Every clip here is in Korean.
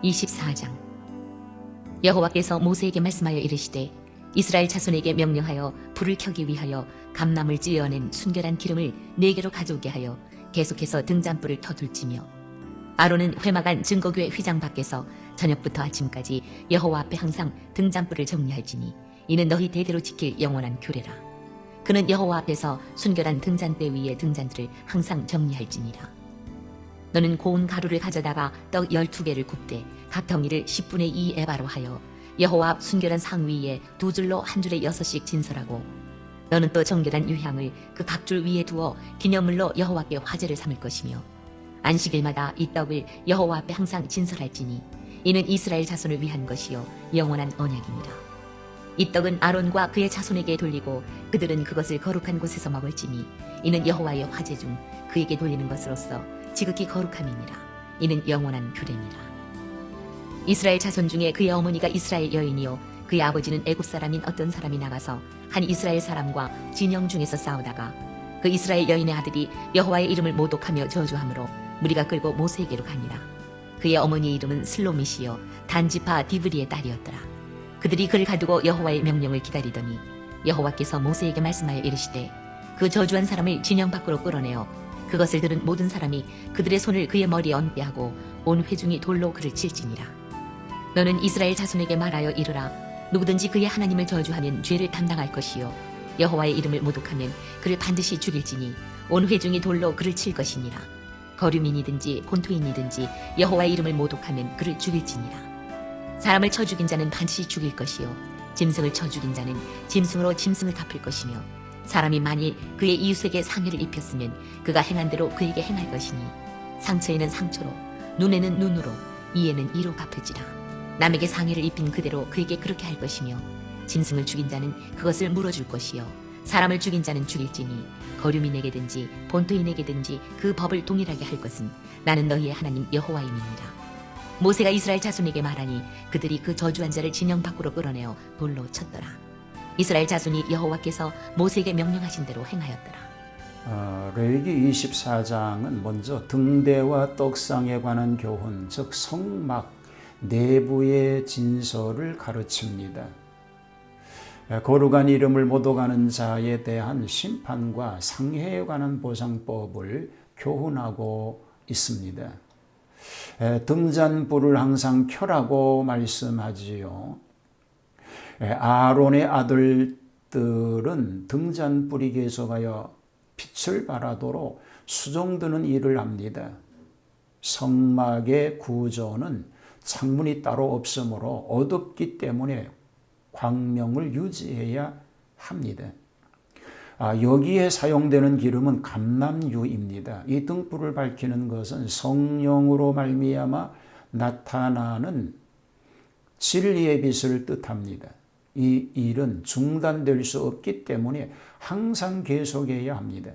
24장. 여호와께서 모세에게 말씀하여 이르시되 이스라엘 자손에게 명령하여 불을 켜기 위하여 감나물 찌어낸 순결한 기름을 4개로 가져오게 하여 계속해서 등잔불을 터둘지며 아론은 회막안 증거교회 휘장 밖에서 저녁부터 아침까지 여호와 앞에 항상 등잔불을 정리할지니 이는 너희 대대로 지킬 영원한 규례라. 그는 여호와 앞에서 순결한 등잔대 위에 등잔들을 항상 정리할지니라. 너는 고운 가루를 가져다가 떡 12개를 굽되 각 덩이를 10분의 2 에바로 하여 여호와 앞 순결한 상 위에 2줄로 한 줄에 6씩 진설하고 너는 또 정결한 유향을 그 각 줄 위에 두어 기념물로 여호와께 화제를 삼을 것이며 안식일마다 이 떡을 여호와 앞에 항상 진설할지니 이는 이스라엘 자손을 위한 것이요 영원한 언약이니라. 이 떡은 아론과 그의 자손에게 돌리고 그들은 그것을 거룩한 곳에서 먹을지니 이는 여호와의 화제 중 그에게 돌리는 것으로서 지극히 거룩함이니라. 이는 영원한 규례니라. 이스라엘 자손 중에 그의 어머니가 이스라엘 여인이요 그의 아버지는 애굽 사람인 어떤 사람이 나가서 한 이스라엘 사람과 진영 중에서 싸우다가 그 이스라엘 여인의 아들이 여호와의 이름을 모독하며 저주하므로 무리가 끌고 모세에게로 가니라. 그의 어머니의 이름은 슬로미시요 단지파 디브리의 딸이었더라. 그들이 그를 가두고 여호와의 명령을 기다리더니 여호와께서 모세에게 말씀하여 이르시되 그 저주한 사람을 진영 밖으로 끌어내어 그것을 들은 모든 사람이 그들의 손을 그의 머리에 얹게 하고 온 회중이 돌로 그를 칠지니라. 너는 이스라엘 자손에게 말하여 이르라. 누구든지 그의 하나님을 저주하면 죄를 담당할 것이요 여호와의 이름을 모독하면 그를 반드시 죽일지니 온 회중이 돌로 그를 칠 것이니라. 거류민이든지 본토인이든지 여호와의 이름을 모독하면 그를 죽일지니라. 사람을 쳐 죽인 자는 반드시 죽일 것이요 짐승을 쳐 죽인 자는 짐승으로 짐승을 갚을 것이며 사람이 만일 그의 이웃에게 상해를 입혔으면 그가 행한 대로 그에게 행할 것이니 상처에는 상처로 눈에는 눈으로 이에는 이로 갚을지라. 남에게 상해를 입힌 그대로 그에게 그렇게 할 것이며 짐승을 죽인 자는 그것을 물어줄 것이요 사람을 죽인 자는 죽일지니 거류민에게든지 본토인에게든지 그 법을 동일하게 할 것은 나는 너희의 하나님 여호와임이니라. 모세가 이스라엘 자손에게 말하니 그들이 그 저주한 자를 진영 밖으로 끌어내어 돌로 쳤더라. 이스라엘 자손이 여호와께서 모세에게 명령하신 대로 행하였더라. 레위기 24장은 먼저 등대와 떡상에 관한 교훈, 즉 성막 내부의 진설을 가르칩니다. 거룩한 이름을 모독하는 자에 대한 심판과 상해에 관한 보상법을 교훈하고 있습니다. 등잔불을 항상 켜라고 말씀하지요. 아론의 아들들은 등잔불이 계속하여 빛을 발하도록 수종드는 일을 합니다. 성막의 구조는 창문이 따로 없으므로 어둡기 때문에 광명을 유지해야 합니다. 여기에 사용되는 기름은 감람유입니다. 이 등불을 밝히는 것은 성령으로 말미암아 나타나는 진리의 빛을 뜻합니다. 이 일은 중단될 수 없기 때문에 항상 계속해야 합니다.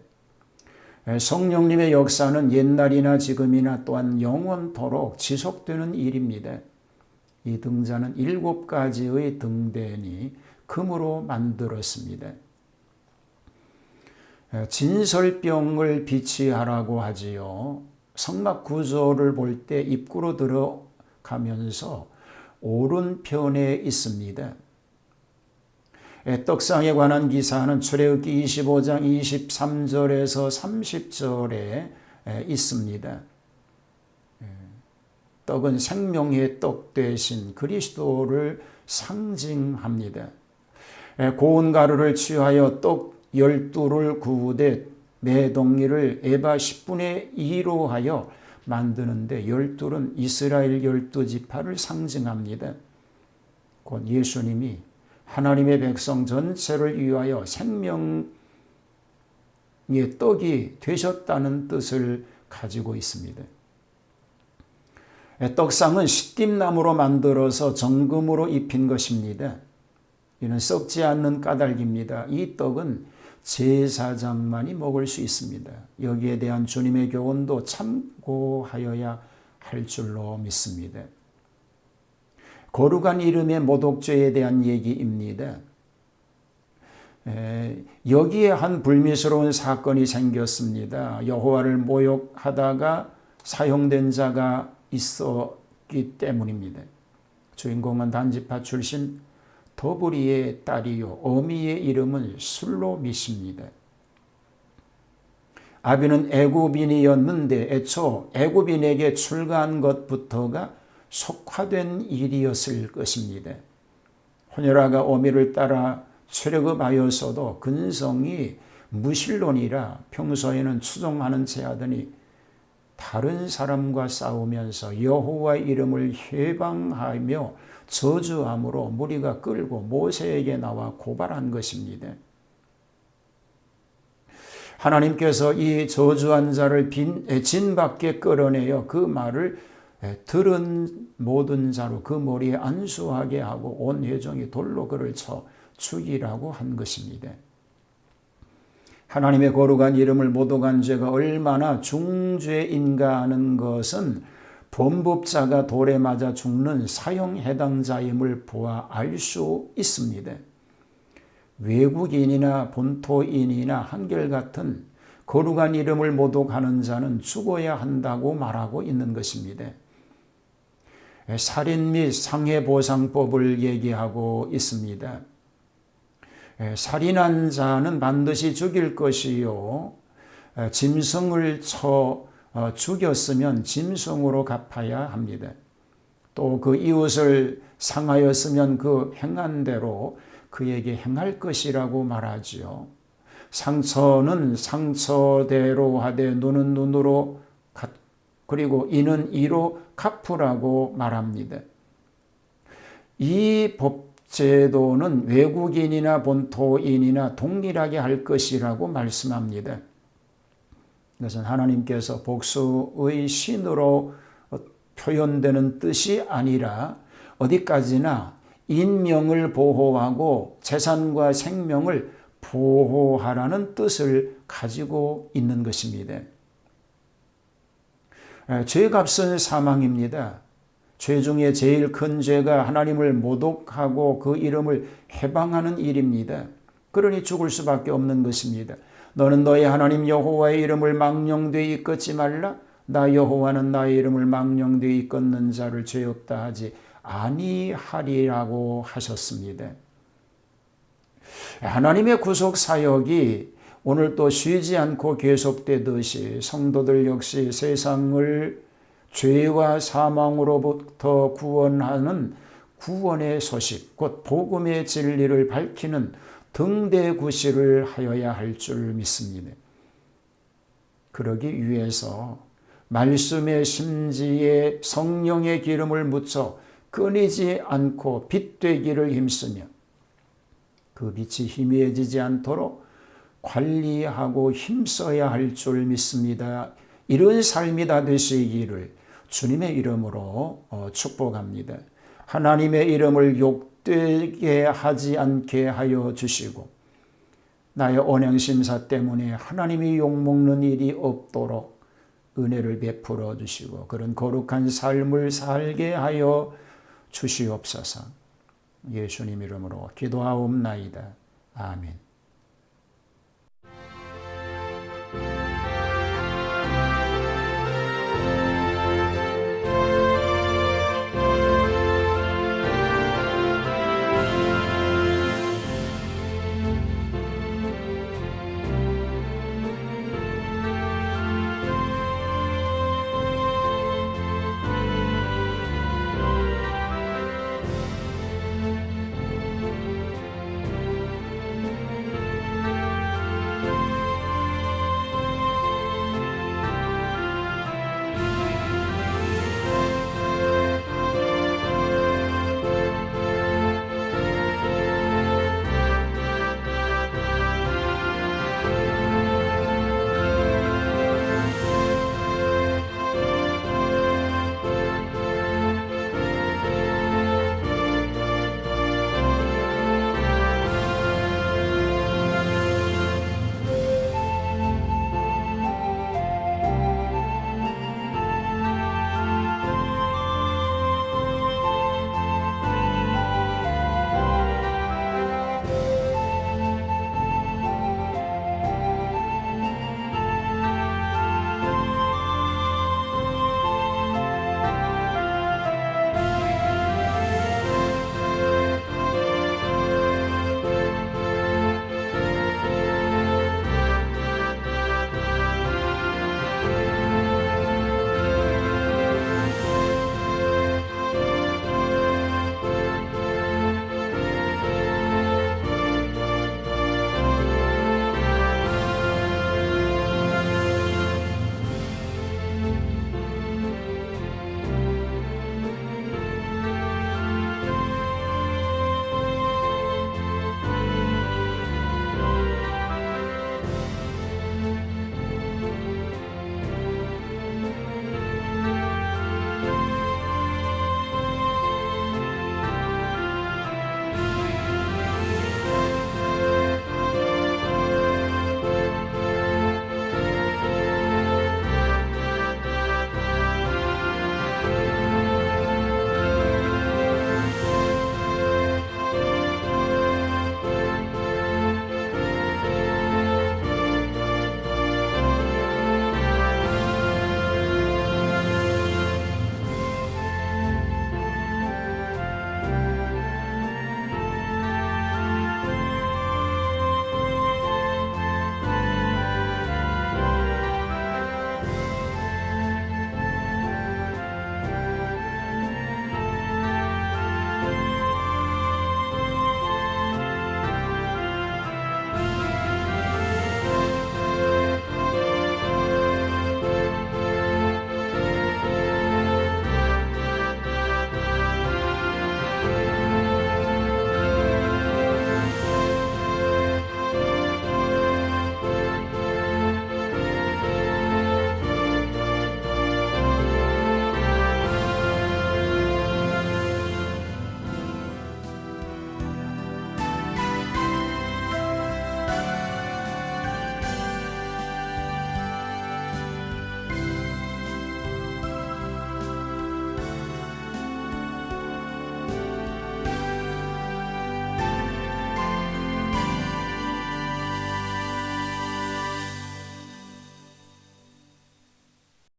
성령님의 역사는 옛날이나 지금이나 또한 영원토록 지속되는 일입니다. 이 등잔은 7가지의 등대니 금으로 만들었습니다. 진설병을 비치하라고 하지요. 성막 구조를 볼 때 입구로 들어가면서 오른편에 있습니다. 떡상에 관한 기사는 출애굽기 25장 23절에서 30절에 있습니다. 떡은 생명의 떡 대신 그리스도를 상징합니다. 고운 가루를 취하여 떡 12를 구우되 매 덩이를 에바 10분의 2로 하여 만드는데 12는 이스라엘 12지파를 상징합니다. 곧 예수님이 하나님의 백성 전체를 위하여 생명의 떡이 되셨다는 뜻을 가지고 있습니다. 떡상은 시띠나무로 만들어서 정금으로 입힌 것입니다. 이는 썩지 않는 까닭입니다. 이 떡은 제사장만이 먹을 수 있습니다. 여기에 대한 주님의 교훈도 참고하여야 할 줄로 믿습니다. 거룩한 이름의 모독죄에 대한 얘기입니다. 여기에 한 불미스러운 사건이 생겼습니다. 여호와를 모욕하다가 사형된 자가 있어 없기 때문입니다. 주인공은 단지파 출신 더브리의 딸이요 어미의 이름은 술로밋입니다. 아비는 애굽인이었는데 애초 애굽인에게 출가한 것부터가 속화된 일이었을 것입니다. 호녀라가 어미를 따라 출애굽하였어도 근성이 무신론이라 평소에는 추종하는 체하더니 다른 사람과 싸우면서 여호와의 이름을 해방하며 저주함으로 무리가 끌고 모세에게 나와 고발한 것입니다. 하나님께서 이 저주한 자를 진 밖에 끌어내어 그 말을 들은 모든 자로 그 머리에 안수하게 하고 온 회중이 돌로 그를 쳐 죽이라고 한 것입니다. 하나님의 거룩한 이름을 모독한 죄가 얼마나 중죄인가 하는 것은 범법자가 돌에 맞아 죽는 사형 해당자임을 보아 알 수 있습니다. 외국인이나 본토인이나 한결같은 거룩한 이름을 모독하는 자는 죽어야 한다고 말하고 있는 것입니다. 살인 및 상해보상법을 얘기하고 있습니다. 살인한 자는 반드시 죽일 것이요 짐승을 쳐 죽였으면 짐승으로 갚아야 합니다. 또 그 이웃을 상하였으면 그 행한 대로 그에게 행할 것이라고 말하지요. 상처는 상처대로 하되 눈은 눈으로 그리고 이는 이로 갚으라고 말합니다. 이 법제도는 외국인이나 본토인이나 동일하게 할 것이라고 말씀합니다. 이것은 하나님께서 복수의 신으로 표현되는 뜻이 아니라 어디까지나 인명을 보호하고 재산과 생명을 보호하라는 뜻을 가지고 있는 것입니다. 죄값은 사망입니다. 죄 중에 제일 큰 죄가 하나님을 모독하고 그 이름을 해방하는 일입니다. 그러니 죽을 수밖에 없는 것입니다. 너는 너의 하나님 여호와의 이름을 망령되이 이끌지 말라. 나 여호와는 나의 이름을 망령되이 이끌는 자를 죄 없다 하지 아니하리라고 하셨습니다. 하나님의 구속 사역이 오늘 또 쉬지 않고 계속되듯이 성도들 역시 세상을 죄와 사망으로부터 구원하는 구원의 소식, 곧 복음의 진리를 밝히는 등대구시를 하여야 할 줄 믿습니다. 그러기 위해서 말씀의 심지에 성령의 기름을 묻혀 끊이지 않고 빛되기를 힘쓰며 그 빛이 희미해지지 않도록 관리하고 힘써야 할 줄 믿습니다. 이런 삶이 다 되시기를 주님의 이름으로 축복합니다. 하나님의 이름을 욕되게 하지 않게 하여 주시고 나의 언행심사 때문에 하나님이 욕먹는 일이 없도록 은혜를 베풀어 주시고 그런 거룩한 삶을 살게 하여 주시옵소서. 예수님 이름으로 기도하옵나이다. 아멘.